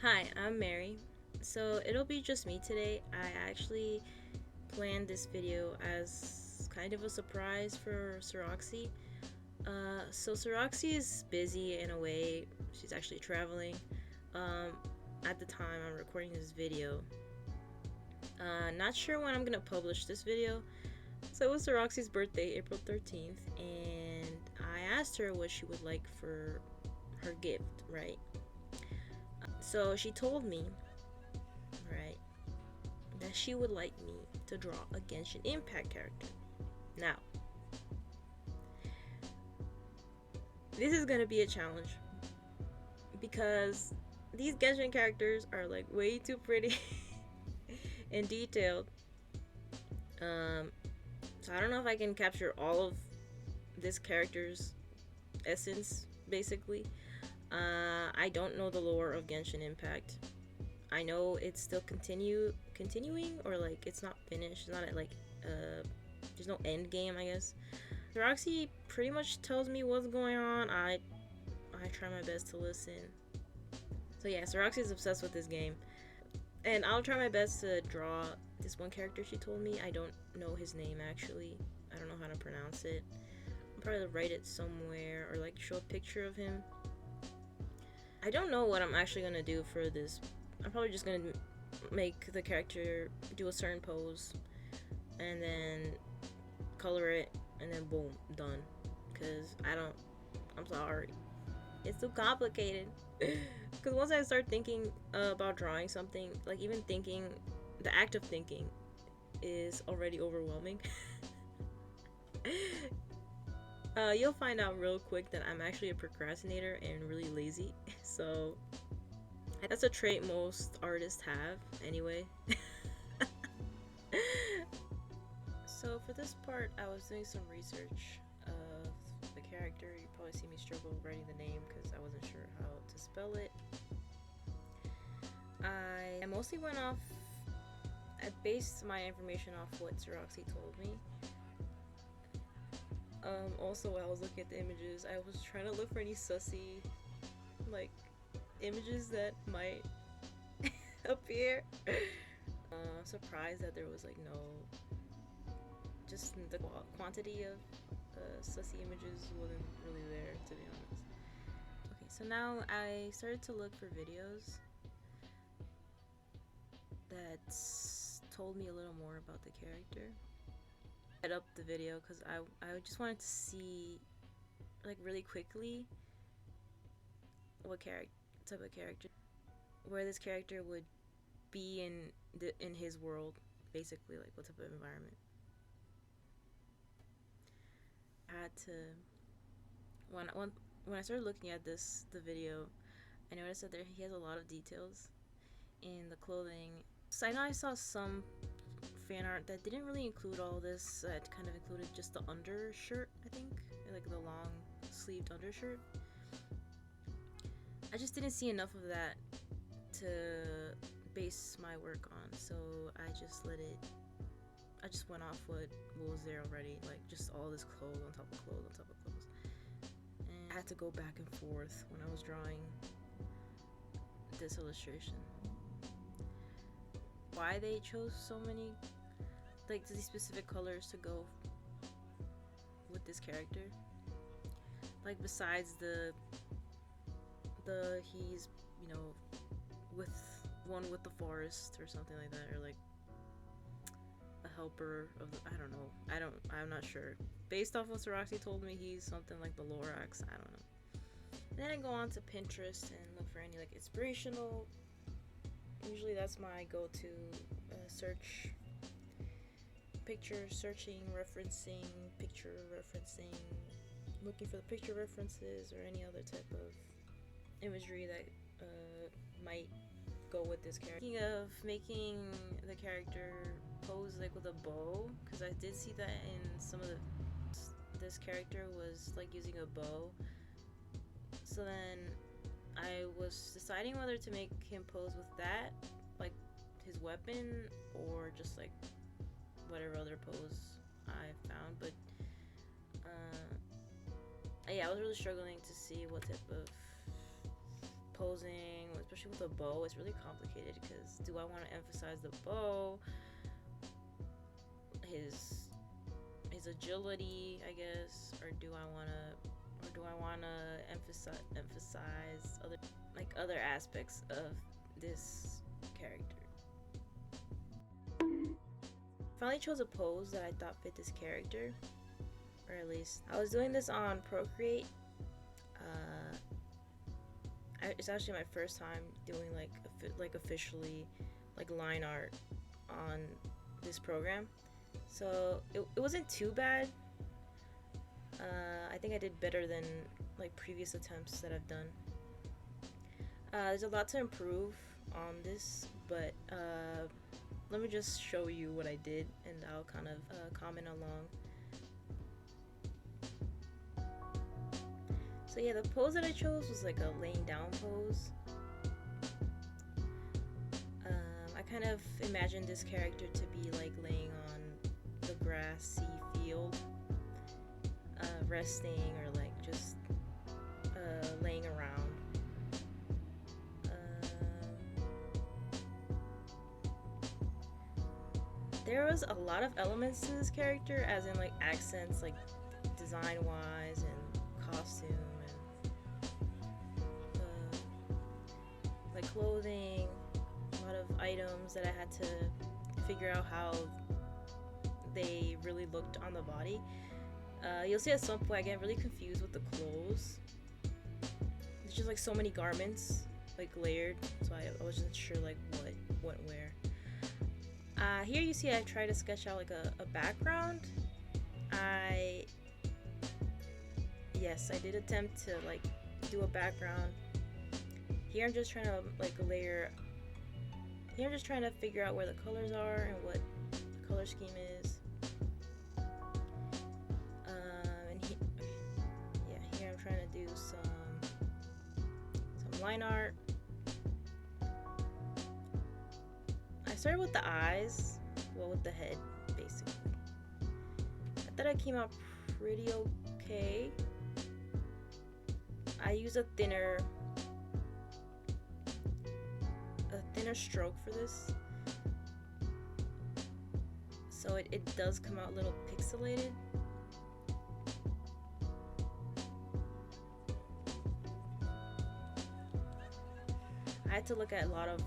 Hi, I'm Mary. So it'll be just me today. I actually planned this video as kind of a surprise for 𝕬𝕬𝕝. So 𝕬𝕬𝕝 is busy in a way. She's actually traveling. Um, at the time I'm recording this video. Not sure when I'm gonna publish this video. So it was 𝕬𝕬𝕝's birthday, April 13th, and I asked her what she would like for her gift, right? So she told me, right, that she would like me to draw a Genshin Impact character. Now, this is gonna be a challenge because these Genshin characters are like way too pretty and detailed. So I don't know if I can capture all of this character's essence, basically. I don't know the lore of Genshin Impact. I know it's still continuing, or like it's not finished. It's not at, like there's no end game, I guess. 𝕬𝕬𝕝 pretty much tells me what's going on. I try my best to listen. So yeah, 𝕬𝕬𝕝 is obsessed with this game, and I'll try my best to draw this one character she told me. I don't know his name actually. I don't know how to pronounce it. I'll probably write it somewhere or like show a picture of him. I don't know what I'm actually gonna do for this. I'm probably just gonna make the character do a certain pose and then color it and then boom, done. Cause I'm sorry, it's too complicated. Cause once I start thinking about drawing something, like even thinking, the act of thinking is already overwhelming. You'll find out real quick that I'm actually a procrastinator and really lazy. So that's a trait most artists have anyway. So for this part, I was doing some research of the character. You probably see me struggle writing the name because I wasn't sure how to spell it. I mostly went off, I based my information off what 𝕬𝕬𝕝 told me. Also, while I was looking at the images, I was trying to look for any sussy, like, images that might appear. I'm surprised that there was, like, no, just the quantity of sussy images wasn't really there, to be honest. Okay, so now I started to look for videos that told me a little more about the character. I up the video because I just wanted to see, like, really quickly what type of character, where this character would be in his world, basically, like what type of environment. I had to when I started looking at the video, I noticed that he has a lot of details in the clothing. So I know I saw some fan art that didn't really include all this. It kind of included just the undershirt, I think, like the long sleeved undershirt. I just didn't see enough of that to base my work on, so I just went off what was there already, like just all this clothes on top of clothes on top of clothes. And I had to go back and forth when I was drawing this illustration. Why they chose so many, like, these specific colors to go with this character, like besides the he's, you know, with the forest or something like that, or like a helper of the, I don't know, I'm not sure. Based off what 𝕬𝕬𝕝 told me, he's something like the Lorax, I don't know. Then I go on to Pinterest and look for any, like, inspirational. Usually that's my go-to search. Picture searching, referencing, picture referencing, looking for the picture references or any other type of imagery that might go with this character. Speaking of making the character pose like with a bow, because I did see that in some of this character was like using a bow. So then I was deciding whether to make him pose with that, like his weapon, or just like whatever other pose I found. But yeah, I was really struggling to see what type of posing was especially with a bow, it's really complicated because do I want to emphasize the bow, his agility, I guess, or do I want to emphasize other aspects of this character? Finally chose a pose that I thought fit this character, or at least I was doing this on Procreate. It's actually my first time doing like officially like line art on this program, so it wasn't too bad. I think I did better than like previous attempts that I've done. There's a lot to improve on this, but let me just show you what I did and I'll kind of comment along. So yeah, the pose that I chose was like a laying down pose. I kind of imagined this character to be like laying on the grassy field, resting or like just laying around. There was a lot of elements to this character, as in like accents, like design wise and costume and like clothing, a lot of items that I had to figure out how they really looked on the body. You'll see at some point I get really confused with the clothes. There's just like so many garments like layered, so I wasn't sure like what went where. Here you see I try to sketch out like a background. Yes, I did attempt to like do a background. Here I'm just trying to like layer. Here I'm just trying to figure out where the colors are and what the color scheme is. Here I'm trying to do some line art. I started with the eyes, well, with the head, basically. I thought I came out pretty okay. I use a thinner stroke for this, so it does come out a little pixelated. I had to look at a lot of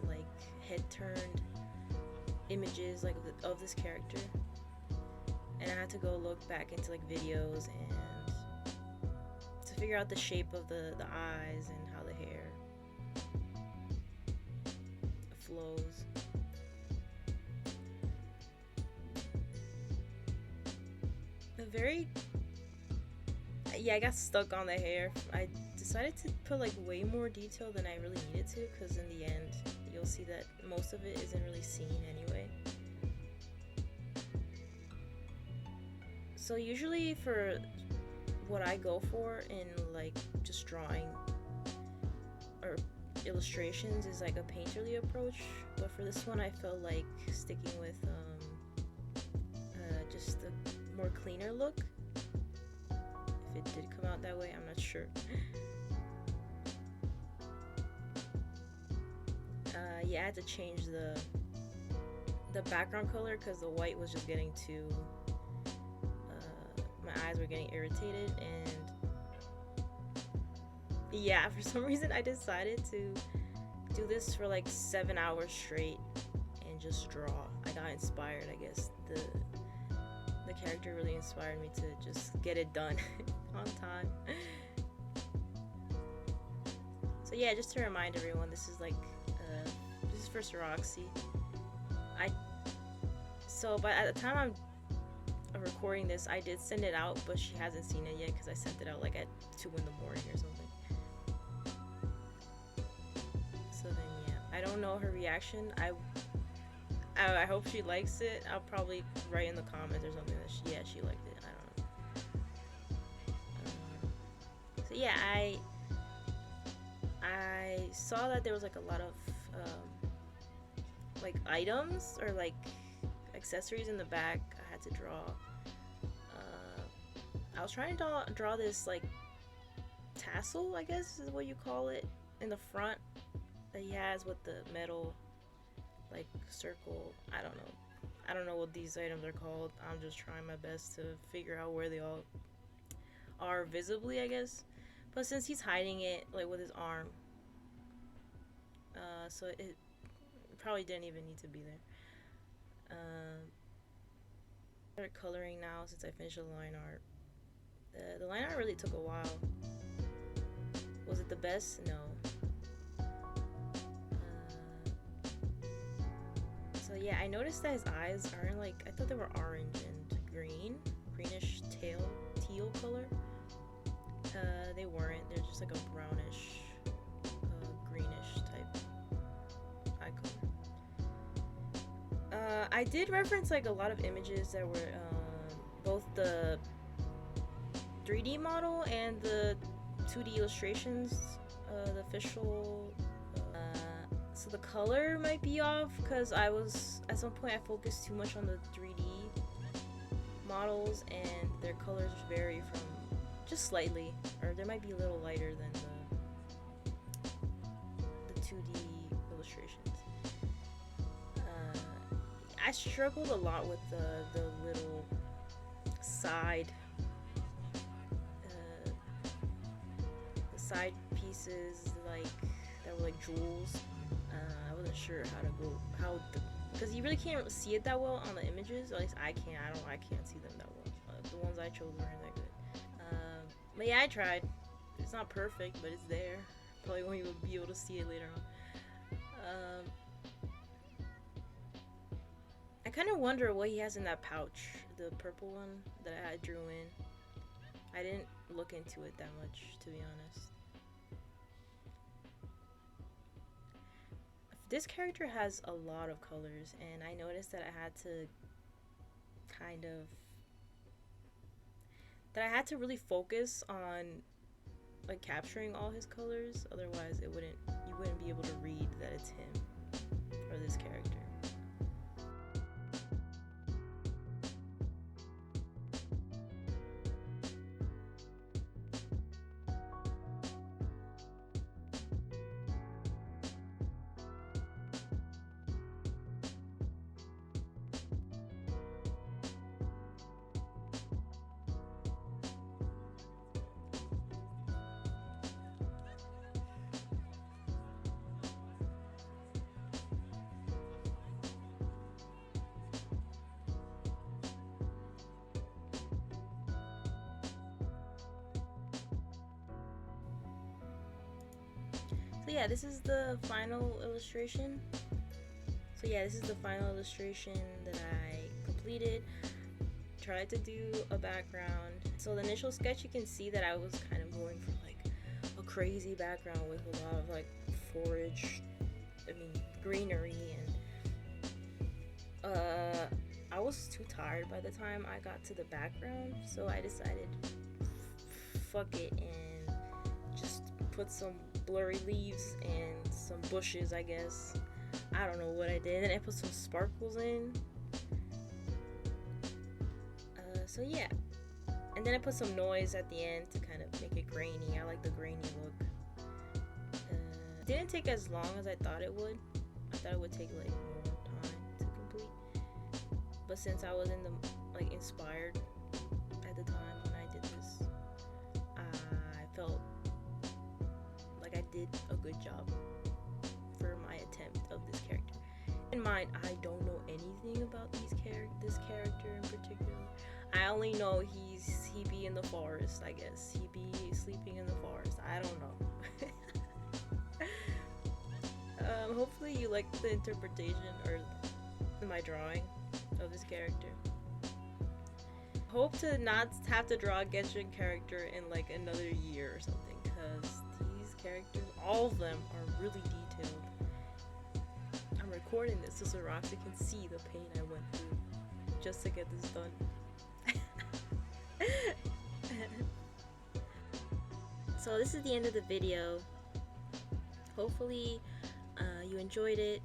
like head turned images like of this character, and I had to go look back into like videos and to figure out the shape of the eyes and how the hair flows. I got stuck on the hair. I decided to put like way more detail than I really needed to, because in the end you'll see that most of it isn't really seen anyway. So usually for what I go for in like just drawing or illustrations is like a painterly approach, but for this one I felt like sticking with just a more cleaner look. If it did come out that way, I'm not sure. I had to change the background color because the white was just getting too my eyes were getting irritated, and yeah, for some reason I decided to do this for like 7 hours straight and just draw. I got inspired, I guess. The character really inspired me to just get it done on time. So yeah, just to remind everyone, this is like this is for Roxy. But at the time I'm recording this, I did send it out, but she hasn't seen it yet because I sent it out like at 2 in the morning or something. So then yeah, I don't know her reaction. I hope she likes it. I'll probably write in the comments or something that she liked it. I don't know. So yeah, I saw that there was like a lot of like items or like accessories in the back I had to draw. I was trying to draw this like tassel, I guess is what you call it, in the front, that he has with the metal like circle. I don't know what these items are called. I'm just trying my best to figure out where they all are visibly, I guess. But since he's hiding it like with his arm, so it probably didn't even need to be there. Start coloring now since I finished the line art. The line art really took a while. Was it the best? No. So yeah, I noticed that his eyes aren't like, I thought they were orange and greenish teal color. They weren't. They're just like a brownish, greenish type eye color. I did reference like a lot of images that were both the 3D model and the 2D illustrations, the official. So the color might be off because at some point I focused too much on the 3D models and their colors vary from just slightly, or they might be a little lighter than the 2D illustrations. I struggled a lot with the little side pieces like that were like jewels. I wasn't sure because you really can't see it that well on the images. At least I can't. I can't see them that well. The ones I chose weren't that good. But yeah, I tried. It's not perfect, but it's there. Probably won't even be able to see it later on. I kind of wonder what he has in that pouch, the purple one that I drew in. I didn't look into it that much, to be honest. This character has a lot of colors, and I noticed that I had to really focus on like capturing all his colors, otherwise you wouldn't be able to read that it's him or this character. So yeah, this is the final illustration. That I completed. Tried to do a background. So the initial sketch, you can see that I was kind of going for like a crazy background with a lot of like greenery, and I was too tired by the time I got to the background, so I decided fuck it and just put some blurry leaves and some bushes, I guess. I don't know what I did. And then I put some sparkles in. So yeah. And then I put some noise at the end to kind of make it grainy. I like the grainy look. It didn't take as long as I thought it would. I thought it would take like more time to complete. But since I was inspired at the time when I did this, I felt like I did a good job for my attempt of this character. In mind, I don't know anything about this character in particular. I only know he be in the forest, I guess. He be sleeping in the forest. I don't know. Hopefully you like the interpretation or my drawing of this character. Hope to not have to draw a Genshin character in like another year or something, because these characters, all of them, are really detailed. I'm recording this so Roxy can see the pain I went through just to get this done. So this is the end of the video. Hopefully you enjoyed it.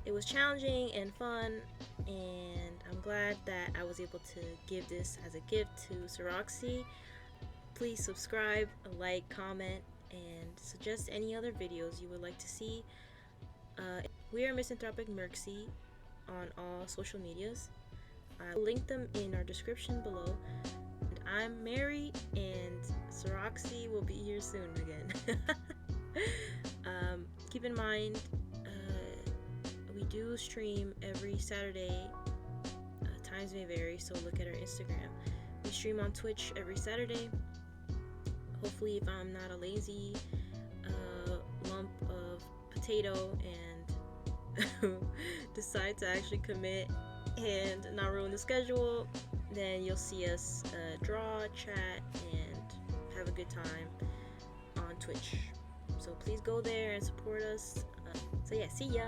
It was challenging and fun, and I'm glad that I was able to give this as a gift to Roxy. Please subscribe, like, comment, and suggest any other videos you would like to see. We are Misanthropic 𝕊𝕝𝕝𝕤 on all social medias. I will link them in our description below. And I'm Merre, and Soroxy will be here soon again. Keep in mind, we do stream every Saturday. Times may vary, so look at our Instagram. We stream on Twitch every Saturday. Hopefully, if I'm not a lazy lump of potato and decide to actually commit and not ruin the schedule, then you'll see us draw, chat, and have a good time on Twitch. So please go there and support us. So yeah, see ya!